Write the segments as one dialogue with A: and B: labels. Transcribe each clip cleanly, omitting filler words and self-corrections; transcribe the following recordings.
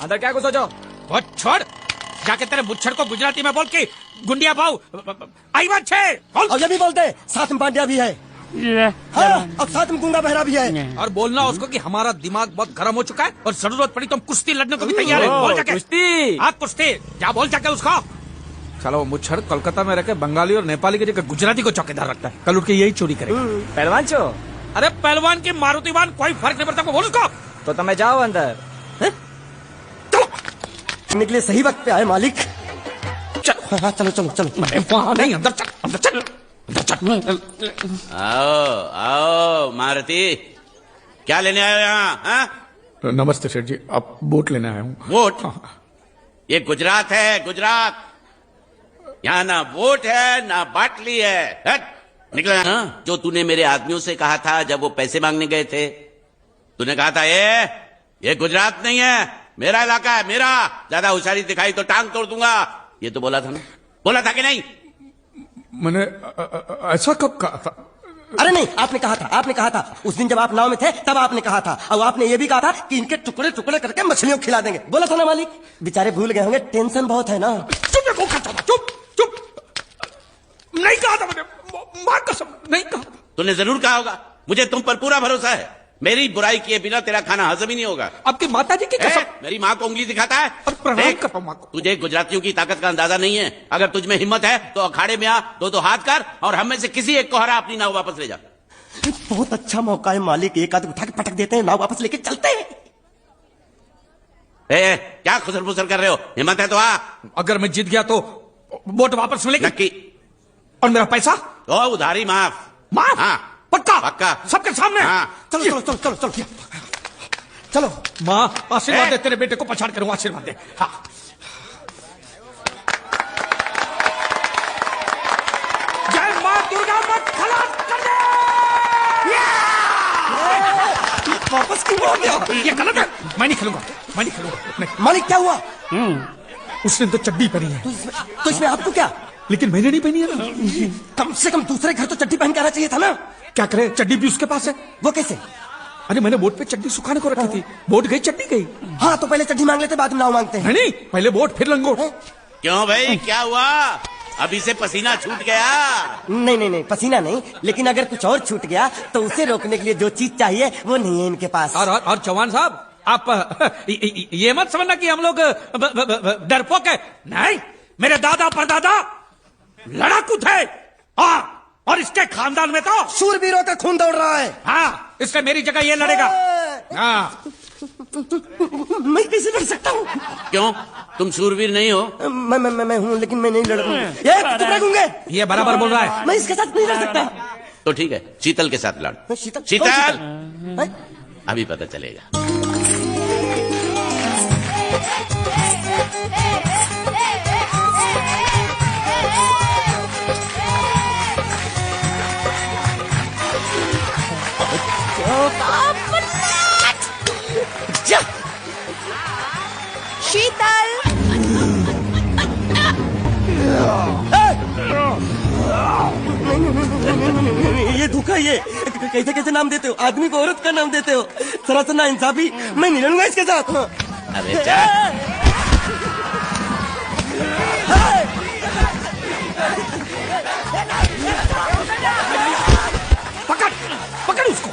A: अंदर क्या घुसो जाओ।
B: वो छोड़, जाके तेरे मुच्छर को गुजराती में बोल के गुंडिया पाऊ आई बात छे बोल।
C: और ये भी बोलते साथ में पांड्या भी है। हाँ, और साथ में गूंगा बहरा भी है।
B: और बोलना उसको कि हमारा दिमाग बहुत गर्म हो चुका है और जरूरत पड़ी तो हम कुश्ती लड़ने को भी तैयार है। बोल जाके
A: कुश्ती।
B: हाँ कुश्ती, जा बोल जाके उसको। चलो वो मुच्छर कोलकाता में रहकर बंगाली और नेपाली की जगह गुजराती को चौकीदार रखता है, कल उठ के यही चोरी करेगा।
A: पहलवान छो।
B: अरे पहलवान की मारुति वाहन कोई फर्क नहीं पड़ता, बोल उसको।
A: तो તમે જાઓ અંદર।
C: निकले सही वक्त पे आए मालिक।
B: चलो
C: हाँ, चलो चलो चलो।
B: वहाँ नहीं, अंदर चल, अंदर चल, अंदर चल।
D: आओ आओ मारुति, क्या लेने आए हो यहाँ? हाँ?
B: नमस्ते सेठ जी, आप वोट लेने आया हूँ।
D: वोट? ये गुजरात है, गुजरात। यहाँ ना वोट है ना बाटली है। हट, निकला ना। जो तूने मेरे आदमियों से कहा था जब वो पैसे मांगने गए थे, तूने कहा था ये गुजरात नहीं है, मेरा इलाका है, मेरा। ज्यादा होशियारी दिखाई तो टांग तोड़ दूंगा, ये तो बोला था ना? बोला था कि नहीं?
B: मैंने ऐसा कब कहा था?
C: अरे नहीं, आपने कहा था उस दिन जब आप नाव में थे तब आपने कहा था। और आपने ये भी कहा था कि इनके टुकड़े टुकड़े करके मछलियों खिला देंगे। बोला था ना मालिक? बेचारे भूल गए होंगे, टेंशन बहुत है ना।
B: चुप चुप, नहीं कहा था मैंने, मां कसम नहीं कहा।
D: तूने जरूर कहा होगा, मुझे तुम पर पूरा भरोसा है। मेरी बुराई किए बिना तेरा खाना हजम ही नहीं होगा।
B: आपकी माता जी की कसम।
D: मेरी माँ को उंगली दिखाता है।
B: और प्रणाम करता हूं माँ को।
D: तुझे गुजरातियों की ताकत का अंदाजा नहीं है। अगर तुझ में हिम्मत है तो अखाड़े में आ, दो हाथ कर और हम में से किसी एक को हरा अपनी नाव वापस ले जा।
C: बहुत अच्छा मौका है मालिक, एक आदमी उठा के पटक देते हैं, नाव वापस लेके चलते हैं।
D: क्या खुसर फुसर कर रहे हो? हिम्मत है तो आ।
B: अगर मैं जीत गया तो वोट वापस मिलेगी?
D: नक्की।
B: और मेरा पैसा?
D: तो उधारी माफ।
B: माफ?
D: हाँ
B: पक्का?
D: पक्का,
B: सबके सामने?
D: हाँ।
C: चलो चलो चलो चलो चलो चलो।
B: माँ आशीर्वाद दे, तेरे बेटे को पछाड़ करूँ, आशीर्वाद दे। हाँ। जय माँ दुर्गा, मत खलास कर दे।
C: वापस क्यों आ गया?
B: ये गलत है, मैं नहीं खेलूंगा, मैं नहीं खेलूंगा। नहीं।
C: मालिक क्या हुआ?
B: उसने तो चड्डी पहनी है।
C: तो इसमें आपको क्या?
B: लेकिन मैंने नहीं पहनी है ना।
C: कम से कम दूसरे घर तो चड्डी पहन के आना चाहिए था ना।
B: क्या करे, चड्डी भी उसके पास है।
C: वो कैसे?
B: अरे मैंने वोट पे चड्डी सुखाने को रखी थी, वोट गई चड्डी गई।
C: हाँ, तो पहले चड्डी मांग लेते, बाद में नाव मांगते हैं।
B: नहीं, पहले वोट फिर लंगोट।
D: क्यों भाई, क्या हुआ? अभी से पसीना छूट गया?
C: नहीं, पसीना नहीं, लेकिन अगर कुछ और छूट गया तो उसे रोकने के लिए जो चीज चाहिए वो नहीं है इनके पास।
B: और चौहान साहब, आप ये मत समझना कि हम लोग डरपोक है। नहीं, मेरे दादा परदादा लड़ाकू थे। हाँ, और इसके खानदान में तो
C: शूरवीरों का खून दौड़ रहा है।
B: हाँ, इसलिए मेरी जगह ये लड़ेगा। हाँ।
C: मैं कैसे लड़ सकता हूँ?
D: क्यों, तुम शूरवीर नहीं हो?
C: मैं हूँ, लेकिन मैं नहीं लड़ूंगा।
B: ये बराबर बोल रहा है।
C: मैं इसके साथ नहीं लड़ सकता।
D: तो ठीक है, शीतल के साथ लड़।
C: शीतल?
D: शीतल, अभी पता चलेगा।
E: शीतल,
C: ये धोखा, ये कैसे कैसे नाम देते हो? आदमी को औरत का नाम देते हो, सरासर ना इंसाफी। मैं नहीं लड़ूंगा इसके साथ।
D: अरे जा।
B: पकड़ पकड़ उसको।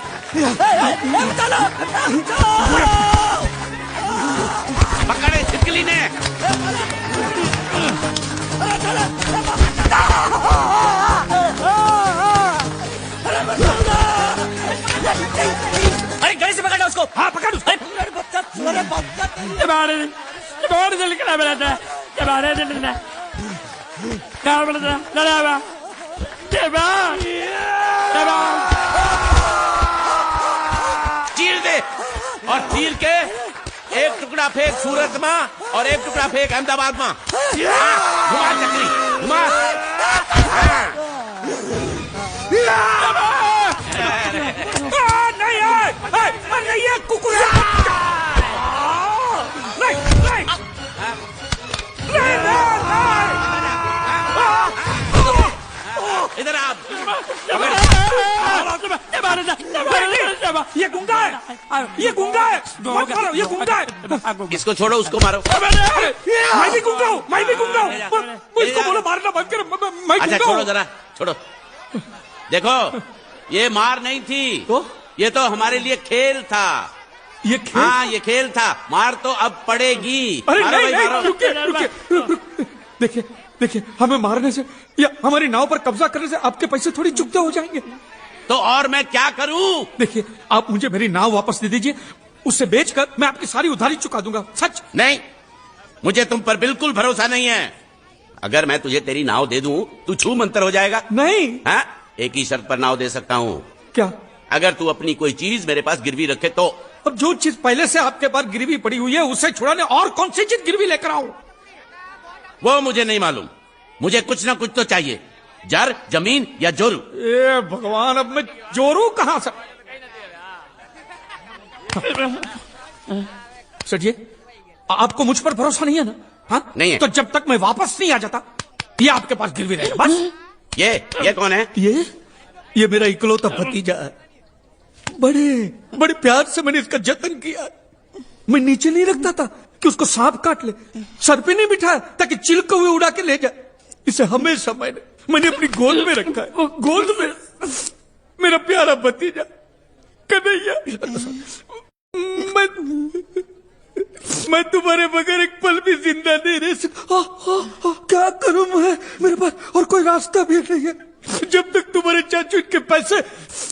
D: पकड़े छिपकली ने।
B: अरे गले से पकड़ उसको। हाँ पकड़ उसको।
D: चीर दे, और चीर के एक टुकड़ा फेंक सूरत में और एक टुकड़ा फेंक अहमदाबाद में। घुमा चक्री, घुमा।
B: नहीं है कुकुर।
D: इधर आप
B: ये गुंगा है, ये गुंगा है, मत मारो, ये गुंगा है।
D: इसको छोड़ो, उसको मारो।
B: मैं भी गुंगा हूँ, मैं भी गुंगा हूँ। मुझको बोलो मारना बंद कर, मैं
D: अच्छा
B: गुंगा
D: छोड़ो
B: हूँ।
D: जरा, छोड़ो। देखो, ये मार नहीं थी,
B: तो?
D: ये तो हमारे लिए खेल था।
B: ये खेल?
D: हाँ, ये खेल था। मार तो अब पड़ेगी।
B: अरे
D: मारो
B: नहीं
D: भाई, मारो।
B: नहीं, रुकिए। देखिए देखिए, हमें मारने से या हमारी नाव पर कब्जा करने से आपके पैसे थोड़ी चुकते हो जाएंगे।
D: तो और मैं क्या करूं?
B: देखिए, आप मुझे मेरी नाव वापस दे दीजिए, उससे बेचकर मैं आपकी सारी उधारी चुका दूंगा। सच
D: नहीं, मुझे तुम पर बिल्कुल भरोसा नहीं है। अगर मैं तुझे तेरी नाव दे दूं, तू छू मंतर हो जाएगा।
B: नहीं।
D: हाँ, एक ही शर्त पर नाव दे सकता हूं।
B: क्या?
D: अगर तू अपनी कोई चीज मेरे पास गिरवी रखे तो।
B: अब जो चीज पहले से आपके पास गिरवी पड़ी हुई है उसे छुड़ाने और कौन सी चीज गिरवी लेकर आऊं?
D: वो मुझे नहीं मालूम। मुझे कुछ ना कुछ तो चाहिए। जर, जमीन या जोरू।
B: ए भगवान, अब मैं जोरू कहां से? सर जी, आपको मुझ पर भरोसा नहीं है ना? हाँ,
D: नहीं है।
B: तो जब तक मैं वापस नहीं आ जाता, ये आपके पास गिरवी रहेगा बस।
D: ये कौन है?
B: ये मेरा इकलौता भतीजा है। बड़े बड़े प्यार से मैंने इसका जतन किया। मैं नीचे नहीं रखता था कि उसको सांप काट ले, सर पे नहीं बिठाया ताकि चिलके हुए उड़ा के ले जाए। इसे हमेशा मैंने अपनी गोद में रखा है। गोद में मेरा प्यारा भतीजा कन्हैया। मैं तुम्हारे बगैर एक पल भी जिंदा नहीं रह सकता। क्या करूं मैं? मेरे पास और कोई रास्ता भी नहीं है। जब तक तुम्हारे चाचू इनके पैसे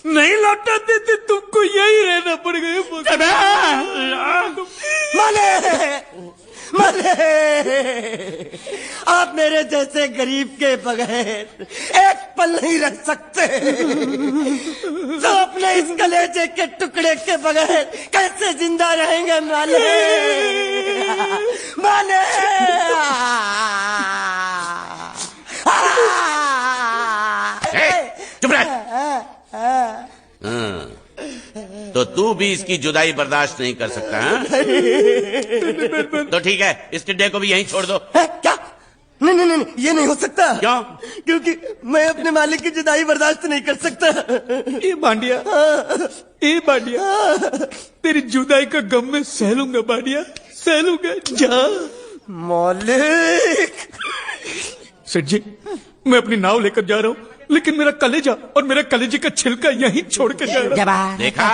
B: नहीं लौटा देते, तुमको यही रहना पड़ेगा।
C: माले, आप मेरे जैसे गरीब के बगैर एक पल नहीं रह सकते, तो अपने इस कलेजे के टुकड़े के बगैर कैसे जिंदा रहेंगे? माले, माले।
D: चुप रह। तो तू भी इसकी जुदाई बर्दाश्त नहीं कर सकता है? तो ठीक है, इस टिड्डे को भी यहीं छोड़ दो।
C: क्या? नहीं नहीं नहीं, ये नहीं हो सकता।
D: क्यों?
C: क्योंकि मैं अपने मालिक की जुदाई बर्दाश्त नहीं कर सकता।
B: ए बांडिया, तेरी जुदाई का गम मैं सह लूंगा बांडिया, सह लूंगा। जा
C: मालिक।
B: सेठ जी, मैं अपनी नाव लेकर जा रहा हूँ, लेकिन मेरा कलेजा और मेरा कलेजे का छिलका यहीं छोड़ के जा रहा हूँ।
D: देखा?